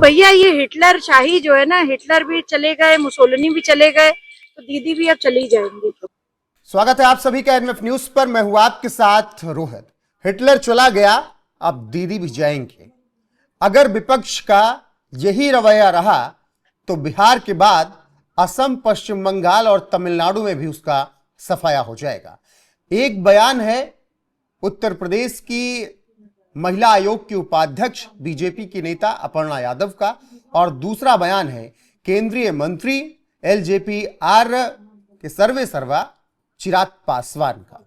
भैया ये हिटलर शाही जो है ना, हिटलर भी चले गए, मुसोलिनी भी चले गए, तो दीदी भी अब चली जाएंगी। स्वागत है आप सभी का एनएफ न्यूज पर। मैं हूं आपके साथ रोहित। हिटलर चला गया, अब दीदी भी जाएंगे। अगर विपक्ष का यही रवैया रहा तो बिहार के बाद असम, पश्चिम बंगाल और तमिलनाडु में भी उसका सफाया हो जाएगा। एक बयान है उत्तर प्रदेश की महिला आयोग की उपाध्यक्ष बीजेपी की नेता अपर्णा यादव का, और दूसरा बयान है केंद्रीय मंत्री एलजेपी आर के सर्वे सर्वा चिराग पासवान का।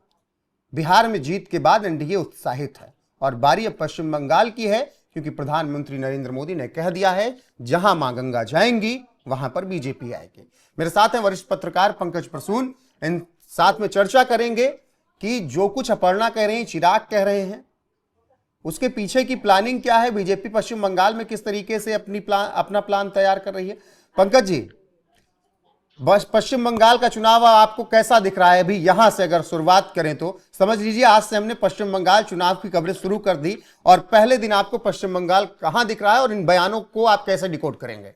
बिहार में जीत के बाद एनडीए उत्साहित है और बारी अब पश्चिम बंगाल की है, क्योंकि प्रधानमंत्री नरेंद्र मोदी ने कह दिया है जहां मां गंगा जाएंगी वहां पर बीजेपी आएगी। मेरे साथ हैं वरिष्ठ पत्रकार पंकज प्रसून। इन साथ में चर्चा करेंगे कि जो कुछ अपर्णा कह रहे हैं, चिराग कह रहे हैं, उसके पीछे की प्लानिंग क्या है, बीजेपी पश्चिम बंगाल में किस तरीके से अपना प्लान तैयार कर रही है। पंकज जी, बस पश्चिम बंगाल का चुनाव आपको कैसा दिख रहा है? अभी यहां से अगर शुरुआत करें तो समझ लीजिए आज से हमने पश्चिम बंगाल चुनाव की कवरेज शुरू कर दी, और पहले दिन आपको पश्चिम बंगाल कहां दिख रहा है और इन बयानों को आप कैसे डिकोड करेंगे?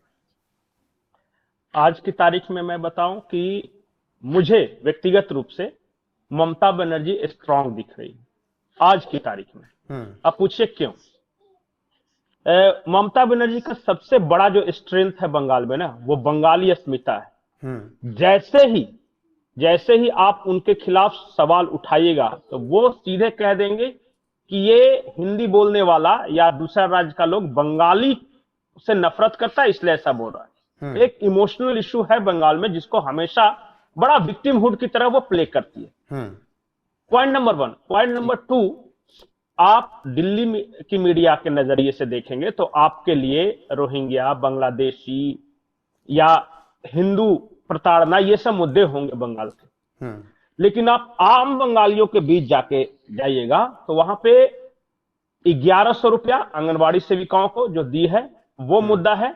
आज की तारीख में मैं बताऊं कि मुझे व्यक्तिगत रूप से ममता बनर्जी स्ट्रांग दिख रही है आज की तारीख में। अब पूछिए क्यों? ममता बनर्जी का सबसे बड़ा जो स्ट्रेंथ है बंगाल में ना, वो बंगाली अस्मिता है। जैसे ही आप उनके खिलाफ सवाल उठाइएगा तो वो सीधे कह देंगे कि ये हिंदी बोलने वाला या दूसरा राज्य का लोग बंगाली से नफरत करता है, इसलिए ऐसा बोल रहा है। एक इमोशनल इशू है बंगाल में, जिसको हमेशा बड़ा विक्टिमहुड की तरह वो प्ले करती है। Point number 1। पॉइंट नंबर 2, आप दिल्ली की मीडिया के नजरिए से देखेंगे तो आपके लिए रोहिंग्या, बांग्लादेशी या हिंदू प्रताड़ना, ये सब मुद्दे होंगे बंगाल के। लेकिन आप आम बंगालियों के बीच जाइएगा तो वहां पे 1100 रुपया आंगनबाड़ी सेविकाओं को जो दी है वो मुद्दा है।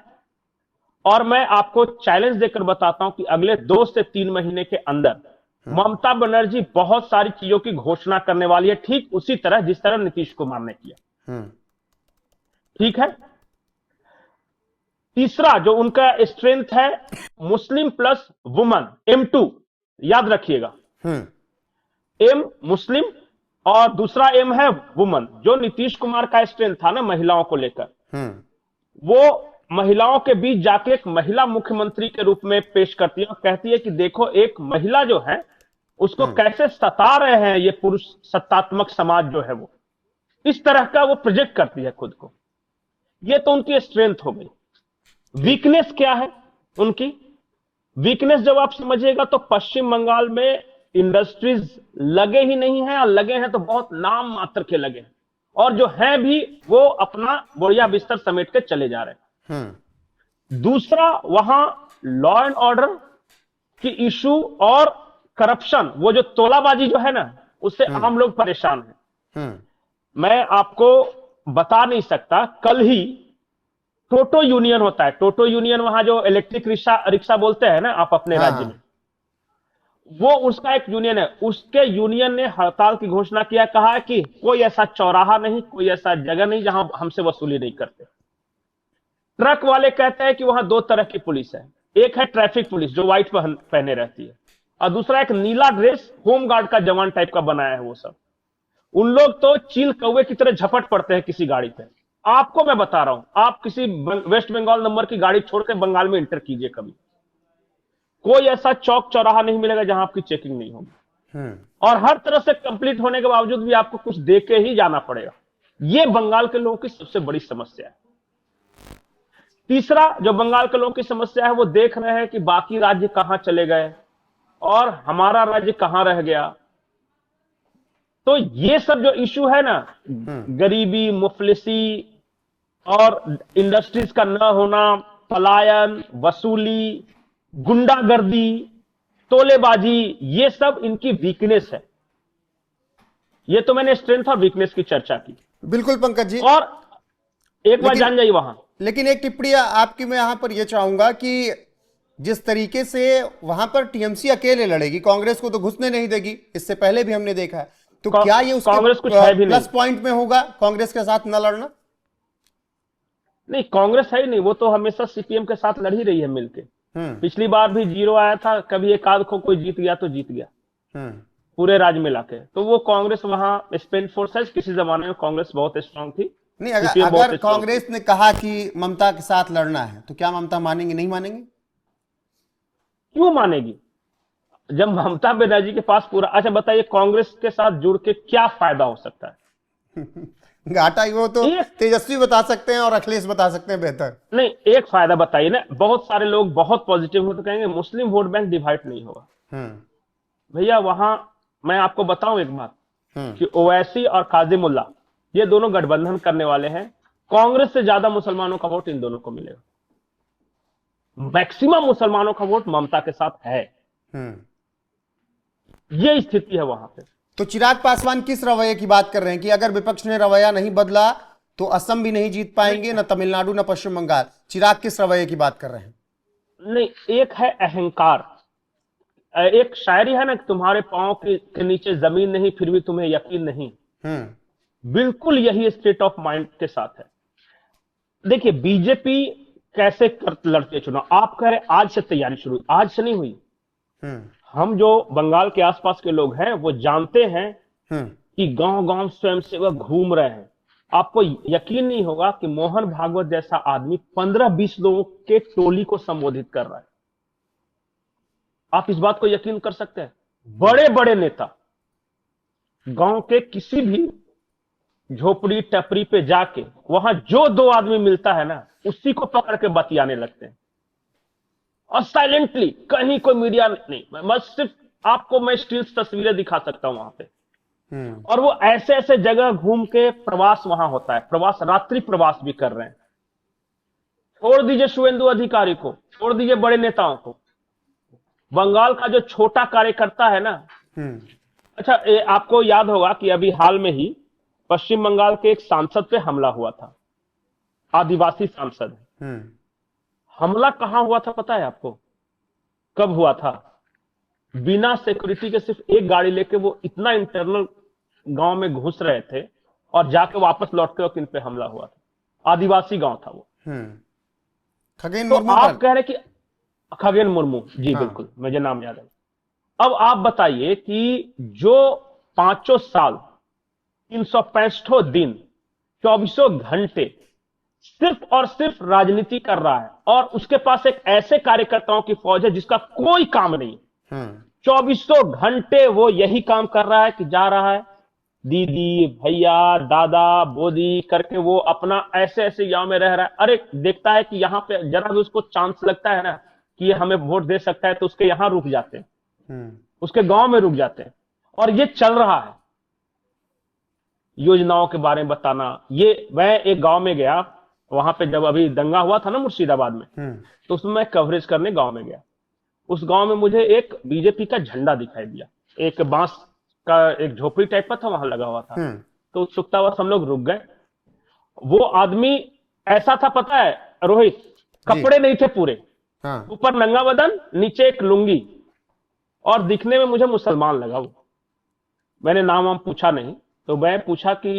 और मैं आपको चैलेंज देकर बताता हूं कि अगले 2 से 3 महीने के अंदर ममता बनर्जी बहुत सारी चीजों की घोषणा करने वाली है, ठीक उसी तरह जिस तरह नीतीश कुमार ने किया। ठीक है। तीसरा जो उनका स्ट्रेंथ है, मुस्लिम प्लस वुमन, M2, याद रखिएगा। M मुस्लिम और दूसरा M है वुमन। जो नीतीश कुमार का स्ट्रेंथ था ना महिलाओं को लेकर, वो महिलाओं के बीच जाके एक महिला मुख्यमंत्री के रूप में पेश करती है और कहती है कि देखो एक महिला जो है उसको कैसे सता रहे हैं ये पुरुष सत्तात्मक समाज जो है, वो इस तरह का वो प्रोजेक्ट करती है खुद को। ये तो उनकी स्ट्रेंथ हो गई। वीकनेस क्या है उनकी? वीकनेस जब आप समझिएगा तो पश्चिम बंगाल में इंडस्ट्रीज लगे ही नहीं है, और लगे हैं तो बहुत नाम मात्र के लगे हैं, और जो हैं भी वो अपना बोरिया बिस्तर समेट के चले जा रहे हैं। दूसरा, वहां लॉ एंड ऑर्डर की इशू और करप्शन, वो जो तोलाबाजी जो है ना, उससे आम लोग परेशान हैं। मैं आपको बता नहीं सकता, कल ही टोटो यूनियन होता है, टोटो यूनियन वहां जो इलेक्ट्रिक रिक्शा बोलते हैं ना आप अपने राज्य में, वो उसका एक यूनियन है। उसके यूनियन ने हड़ताल की घोषणा किया, कहा कि कोई ऐसा चौराहा नहीं, कोई ऐसा जगह नहीं जहां हमसे वसूली नहीं करते। ट्रक वाले कहते हैं कि वहां 2 तरह की पुलिस है, एक है ट्रैफिक पुलिस जो व्हाइट पहने रहती है, और दूसरा एक नीला ड्रेस होमगार्ड का जवान टाइप का बनाया है वो सब। उन लोग तो चील कौवे की तरह झपट पड़ते हैं किसी गाड़ी पे। आपको मैं बता रहा हूं, आप किसी वेस्ट बंगाल नंबर की गाड़ी छोड़कर बंगाल में इंटर कीजिए कभी, कोई ऐसा चौक चौराहा नहीं मिलेगा जहां आपकी चेकिंग नहीं होगी, और हर तरह से कंप्लीट होने के बावजूद भी आपको कुछ दे के ही जाना पड़ेगा। यह बंगाल के लोगों की सबसे बड़ी समस्या है। तीसरा जो बंगाल के लोगों की समस्या है, वो देख रहे हैं कि बाकी राज्य कहां चले गए और हमारा राज्य कहां रह गया। तो ये सब जो इशू है ना, गरीबी, मुफलिसी और इंडस्ट्रीज का न होना, पलायन, वसूली, गुंडागर्दी, तोलेबाजी, ये सब इनकी वीकनेस है। ये तो मैंने स्ट्रेंथ और वीकनेस की चर्चा की। बिल्कुल पंकज जी, और एक बार जान जाइए वहां। लेकिन एक टिप्पणी आपकी मैं यहां पर यह चाहूंगा कि जिस तरीके से वहां पर टीएमसी अकेले लड़ेगी, कांग्रेस को तो घुसने नहीं देगी, इससे पहले भी हमने देखा है, तो क्या ये उसके कांग्रेस कुछ है भी प्लस नहीं। पॉइंट में होगा कांग्रेस के साथ न लड़ना? नहीं, कांग्रेस है ही नहीं, वो तो हमेशा सीपीएम के साथ लड़ ही रही है मिलके। हम्म पिछली बार भी जीरो आया था, कभी एक आध को कोई जीत गया तो जीत गया, हम्म पूरे राज्य में लाके। तो वो कांग्रेस वहां स्पेन फोर्स है, किसी जमाने में कांग्रेस बहुत स्ट्रांग थी, नहीं, अगर सीपीएम बहुत अगर स्ट्रांग थी। कांग्रेस ने कहा कि ममता के साथ लड़ना है तो क्या ममता मानेंगे, नहीं मानेंगे? क्यों मानेगी, जब ममता बनर्जी के पास पूरा। अच्छा बताइए, कांग्रेस के साथ जुड़ के क्या फायदा हो सकता है? घाटा ही वो तो एक तेजस्वी बता सकते हैं और अखिलेश बता सकते हैं बेहतर। नहीं, एक फायदा बताइए ना। बहुत सारे लोग बहुत पॉजिटिव हो तो कहेंगे मुस्लिम वोट बैंक डिवाइड नहीं होगा। हम्म भैया वहां मैं आपको बताऊं एक बात, हम्म कि ओवैसी और काजिमुल्ला ये दोनों गठबंधन करने वाले हैं। कांग्रेस से ज्यादा मुसलमानों का वोट इन दोनों को मिलेगा। मैक्सिमम मुसलमानों का वोट ममता के साथ है, हम्म ये स्थिति है वहां पे। तो चिराग पासवान किस रवैये की बात कर रहे हैं कि अगर विपक्ष ने रवैया नहीं बदला तो असम भी नहीं जीत पाएंगे, न तमिलनाडु न पश्चिम बंगाल? चिराग किस रवैये की बात कर रहे हैं? नहीं, एक है अहंकार। एक शायरी है ना कि तुम्हारे पांव के नीचे जमीन नहीं फिर भी तुम्हें यकीन नहीं। बिल्कुल यही स्टेट ऑफ माइंड के साथ है। देखिए बीजेपी कैसे लड़ती है चुनाव, आप कह रहे आज से तैयारी शुरू, आज से नहीं हुई। हम्म हम जो बंगाल के आसपास के लोग हैं वो जानते हैं हम्म कि गांव गांव स्वयंसेवक घूम रहे हैं। आपको यकीन नहीं होगा कि मोहन भागवत जैसा आदमी 15-20 लोगों के टोली को संबोधित कर रहा है। आप इस बात को यकीन कर सकते हैं? बड़े बड़े नेता गांव के किसी भी झोपड़ी टपरी पे जाके वहां जो दो आदमी मिलता है ना उसी को पकड़ के बतियाने लगते हैं, और साइलेंटली, कहीं कोई मीडिया नहीं। बस सिर्फ आपको मैं स्टिल्स तस्वीरें दिखा सकता हूं वहां पे। और वो ऐसे ऐसे जगह घूम के प्रवास वहां होता है, प्रवास, रात्रि प्रवास भी कर रहे हैं। छोड़ दीजिए शुवेंदु अधिकारी को, छोड़ दीजिए बड़े नेताओं को, बंगाल का जो छोटा कार्यकर्ता है ना। अच्छा आपको याद होगा कि अभी हाल में ही पश्चिम बंगाल के एक सांसद पे हमला हुआ था, आदिवासी सांसद। हमला कहां हुआ था पता है आपको? कब हुआ था? बिना सिक्योरिटी के सिर्फ एक गाड़ी लेके वो इतना इंटरनल गांव में घुस रहे थे और जाके वापस लौटते वक्त इन पे हमला हुआ था। आदिवासी गांव था वो। खगेन तो मुर्मू आप कह रहे कि खगेन मुर्मू जी, हाँ। बिल्कुल मुझे नाम याद है। अब आप बताइए कि जो 5 साल 365 दिन 24 घंटे सिर्फ और सिर्फ राजनीति कर रहा है, और उसके पास एक ऐसे कार्यकर्ताओं की फौज है जिसका कोई काम नहीं, 24 घंटे वो यही काम कर रहा है कि जा रहा है दीदी भैया दादा बोदी करके वो अपना ऐसे ऐसे गांव में रह रहा है। अरे देखता है कि यहां पे जरा भी उसको चांस लगता है ना कि ये हमें वोट दे सकता है तो उसके यहां रुक जाते हैं, उसके गांव में रुक जाते हैं। और ये चल रहा है, योजनाओं के बारे में बताना। ये मैं एक गांव में गया, वहां पे जब अभी दंगा हुआ था ना मुर्शिदाबाद में, तो उसमें मैं कवरेज करने गांव में गया। उस गांव में मुझे एक बीजेपी का झंडा दिखाई दिया, एक बांस का एक झोपड़ी टाइप का था वहां लगा हुआ था। तो उत्सुकतावश हम लोग रुक गए। वो आदमी ऐसा था पता है रोहित, कपड़े नहीं थे पूरे, ऊपर नंगा बदन नीचे एक लुंगी, और दिखने में मुझे मुसलमान लगा वो। मैंने नाम वाम पूछा नहीं, तो मैं पूछा कि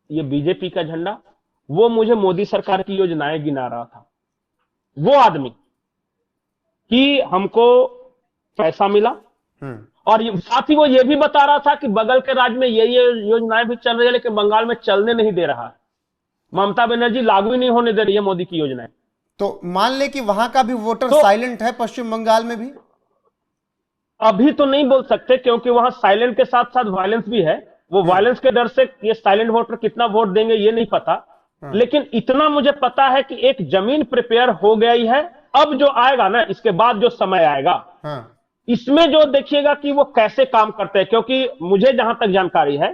ये बीजेपी का झंडा? वो मुझे मोदी सरकार की योजनाएं गिना रहा था वो आदमी, कि हमको पैसा मिला, और साथ ही वो ये भी बता रहा था कि बगल के राज्य में ये योजनाएं भी चल रही है लेकिन बंगाल में चलने नहीं दे रहा है, ममता बनर्जी लागू ही नहीं होने दे रही है मोदी की योजनाएं। तो मान ले कि वहां का भी वोटर साइलेंट है, पश्चिम बंगाल में भी? अभी तो नहीं बोल सकते क्योंकि वहां साइलेंट के साथ साथ वायलेंस भी है। वो वायलेंस के डर से ये साइलेंट वोटर कितना वोट देंगे ये नहीं पता, लेकिन इतना मुझे पता है कि एक जमीन प्रिपेयर हो गई है। अब जो आएगा ना, इसके बाद जो समय आएगा, इसमें जो देखिएगा कि वो कैसे काम करते हैं। क्योंकि मुझे जहां तक जानकारी है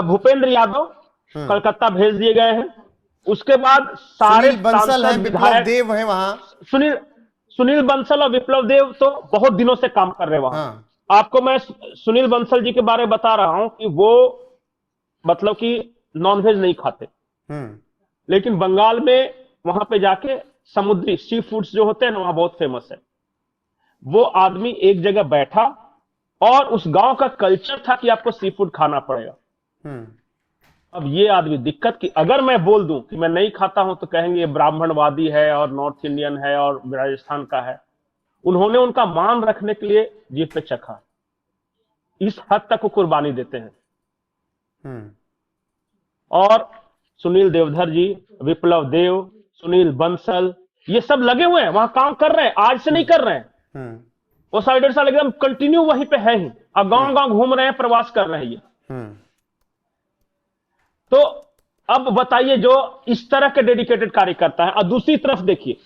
भूपेंद्र यादव कलकत्ता भेज दिए गए हैं, उसके बाद सारे सुनील बंसल हैं, विप्लव देव हैं वहां। सुनील बंसल और विप्लव देव तो बहुत दिनों से काम कर रहे हैं वहां। आपको मैं सुनील बंसल जी के बारे में बता रहा हूं कि वो मतलब कि नॉनवेज नहीं खाते, लेकिन बंगाल में वहां पे जाके समुद्री सी फूड्स जो होते हैं ना वहां बहुत फेमस है। वो आदमी एक जगह बैठा और उस गांव का कल्चर था कि आपको सी फूड खाना पड़ेगा, अब ये आदमी दिक्कत की, अगर मैं बोल दूं कि मैं नहीं खाता हूं तो कहेंगे ये ब्राह्मणवादी है और नॉर्थ इंडियन है और राजस्थान का है। उन्होंने उनका मान रखने के लिए जीभ पे चखा, इस हद तक वो कुर्बानी देते हैं। और सुनील देवधर जी, विप्लव देव, सुनील बंसल, ये सब लगे हुए हैं, वहां काम कर रहे हैं, आज से नहीं कर रहे हैं। वो 1.5 साल एकदम कंटिन्यू वहीं पे है ही, अब गांव गांव घूम रहे हैं, प्रवास कर रहे हैं ये। तो अब बताइए, जो इस तरह के डेडिकेटेड कार्यकर्ता है। और दूसरी तरफ देखिए,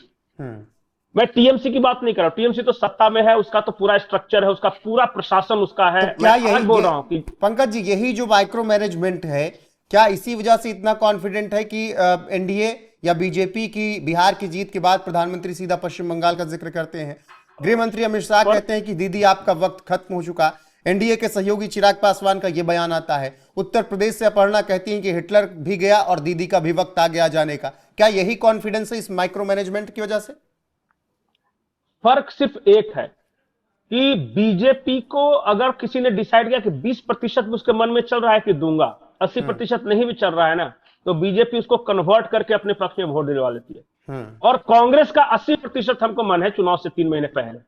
मैं टीएमसी की बात नहीं कर रहा हूं, टीएमसी तो सत्ता में है, उसका तो पूरा स्ट्रक्चर है, उसका पूरा प्रशासन उसका है। तो क्या मैं आज बोल रहा हूं कि पंकज जी, यही जो माइक्रो मैनेजमेंट है, क्या इसी वजह से इतना कॉन्फिडेंट है कि एनडीए या बीजेपी की बिहार की जीत के बाद प्रधानमंत्री सीधा पश्चिम बंगाल का जिक्र करते हैं? गृह मंत्री अमित शाह कहते हैं कि दीदी आपका वक्त खत्म हो चुका। एनडीए के सहयोगी चिराग पासवान का यह बयान आता है। उत्तर प्रदेश से अपर्णा कहती हैं कि हिटलर भी गया और दीदी का भी वक्त आ गया जाने का। क्या यही कॉन्फिडेंस है इस माइक्रो मैनेजमेंट की वजह से? फर्क सिर्फ एक है कि बीजेपी को अगर किसी ने डिसाइड किया कि 20% उसके मन में चल रहा है कि दूंगा, 80% नहीं भी चल रहा है ना, तो बीजेपी उसको कन्वर्ट करके अपने पक्ष में वोट दिलवा लेती है। और कांग्रेस का 80% हमको मन है चुनाव से 3 महीने पहले,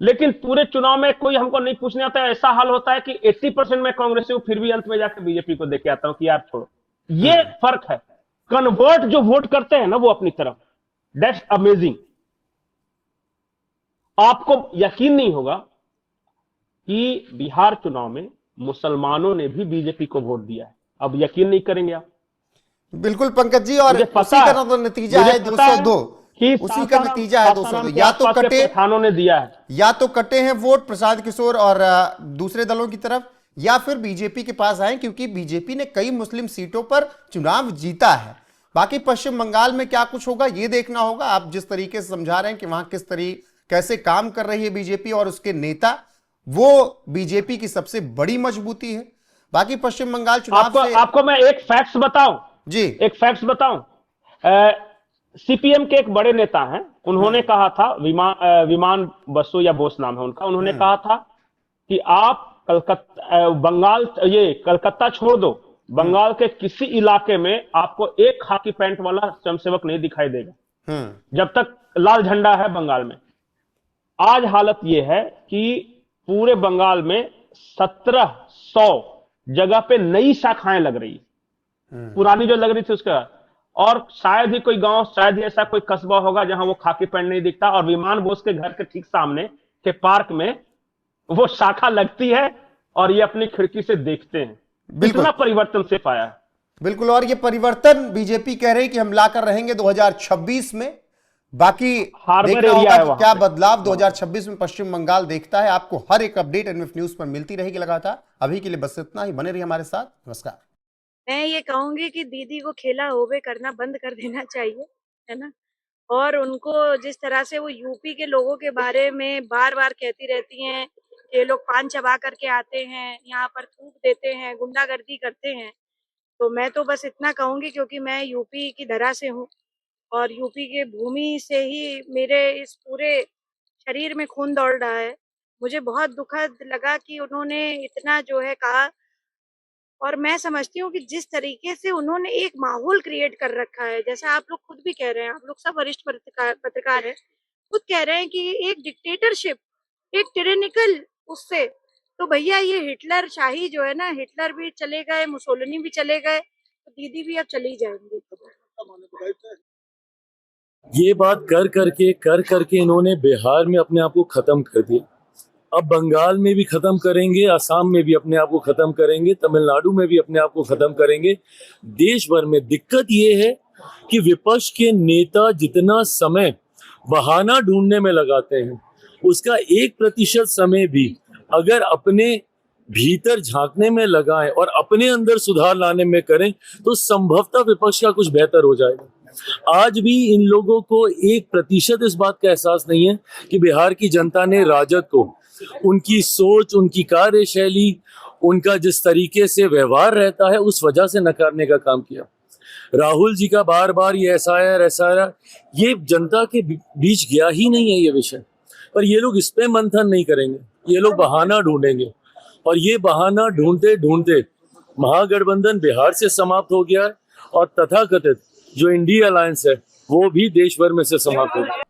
लेकिन पूरे चुनाव में कोई हमको नहीं पूछने आता है। ऐसा हाल होता है कि 80% में कांग्रेस हूं, फिर भी अंत में जाकर बीजेपी को देख के आता हूं कि यार छोड़ो। ये फर्क है, कन्वर्ट जो वोट करते हैं ना वो अपनी तरफ, दैट्स अमेजिंग। आपको यकीन नहीं होगा कि बिहार चुनाव में मुसलमानों ने भी बीजेपी को वोट दिया है। अब यकीन नहीं करेंगे आप? बिल्कुल पंकज जी, और उसी का तो नतीजा है 202, उसी का नतीजा है 202। या तो कटे थानों ने दिया है, या तो कटे हैं वोट प्रसाद किशोर और दूसरे दलों की तरफ, या फिर बीजेपी के पास आए, क्योंकि बीजेपी ने कई मुस्लिम सीटों पर चुनाव जीता है। बाकी पश्चिम बंगाल में क्या कुछ होगा ये देखना होगा। आप जिस तरीके से समझा रहे हैं कि वहां किस तरीके कैसे काम कर रही है बीजेपी और उसके नेता, वो बीजेपी की सबसे बड़ी मजबूती है। बाकी पश्चिम बंगाल चुनाव से आपको मैं एक फैक्ट्स बताऊं जी, एक फैक्ट्स बताऊं। सीपीएम के एक बड़े नेता हैं, उन्होंने कहा था, विमान बसु या बोस नाम है उनका, उन्होंने कहा था कि आप कलकत्ता छोड़ दो, बंगाल के किसी इलाके में आपको एक खाकी पैंट वाला स्वयंसेवक नहीं दिखाई देगा जब तक लाल झंडा है बंगाल में। आज हालत यह है कि पूरे बंगाल में 1700 जगह पे नई शाखाएं लग रही, पुरानी जो लग रही थी उसका, और शायद ही कोई गांव, शायद ही ऐसा कोई कस्बा होगा जहां वो खाकी पैंट नहीं दिखता। और विमान बोस के घर के ठीक सामने के पार्क में वो शाखा लगती है और ये अपनी खिड़की से देखते हैं। इतना परिवर्तन से पाया है। बिल्कुल, और ये परिवर्तन बीजेपी कह रही कि हम लाकर रहेंगे 2026 में। बाकी देखना होगा कि क्या बदलाव 2026 में पश्चिम बंगाल देखता है। आपको हर एक अपडेट एनएफ न्यूज पर मिलती रहेगी लगातार। अभी के लिए बस इतना ही, बने रहिए हमारे साथ। नमस्कार। मैं ये कहूंगी कि दीदी को खेला होवे करना बंद कर देना चाहिए, है ना। और उनको जिस तरह से वो यूपी के लोगों के बारे में बार बार कहती रहती हैं, ये लोग पान चबा करके आते हैं, यहाँ पर थूक देते हैं, गुंडागर्दी करते हैं, तो मैं तो बस इतना कहूंगी, क्योंकि मैं यूपी की धरा से हूँ और यूपी के भूमि से ही मेरे इस पूरे शरीर में खून दौड़ रहा है। मुझे बहुत दुखद लगा कि उन्होंने इतना जो है कहा, और मैं समझती हूँ कि जिस तरीके से उन्होंने एक माहौल क्रिएट कर रखा है, जैसा आप लोग खुद भी कह रहे हैं, आप लोग सब वरिष्ठ पत्रकार हैं, खुद कह रहे हैं कि एक डिक्टेटरशिप, एक टिरेनिकल उससे, तो भैया ये हिटलर शाही जो है ना, हिटलर भी चले गए, मुसोलिनी भी चले गए, तो दीदी भी अब चली जाएंगी। ये बात कर करके इन्होंने बिहार में अपने आप को खत्म कर दिया। अब बंगाल में भी खत्म करेंगे, असम में भी अपने आप को खत्म करेंगे, तमिलनाडु में भी अपने आप को खत्म करेंगे। देश भर में दिक्कत ये है कि विपक्ष के नेता जितना समय बहाना ढूंढने में लगाते हैं, उसका 1% समय भी अगर अपने भीतर झांकने में लगाएं और अपने अंदर सुधार लाने में करें तो संभवतः विपक्ष का कुछ बेहतर हो जाएगा। आज भी इन लोगों को 1% इस बात का एहसास नहीं है कि बिहार की जनता ने राजद को, उनकी सोच, उनकी कार्यशैली, उनका जिस तरीके से व्यवहार रहता है, उस वजह से नकारने का काम किया। राहुल जी का बार बार ये एसआईआर, ये जनता के बीच गया ही नहीं है ये विषय, पर ये लोग इस पे मंथन नहीं करेंगे, ये लोग बहाना ढूंढेंगे और ये बहाना ढूंढते ढूंढते महागठबंधन बिहार से समाप्त हो गया है और तथाकथित जो इंडिया अलायंस है वो भी देश भर में से समाप्त हो गया।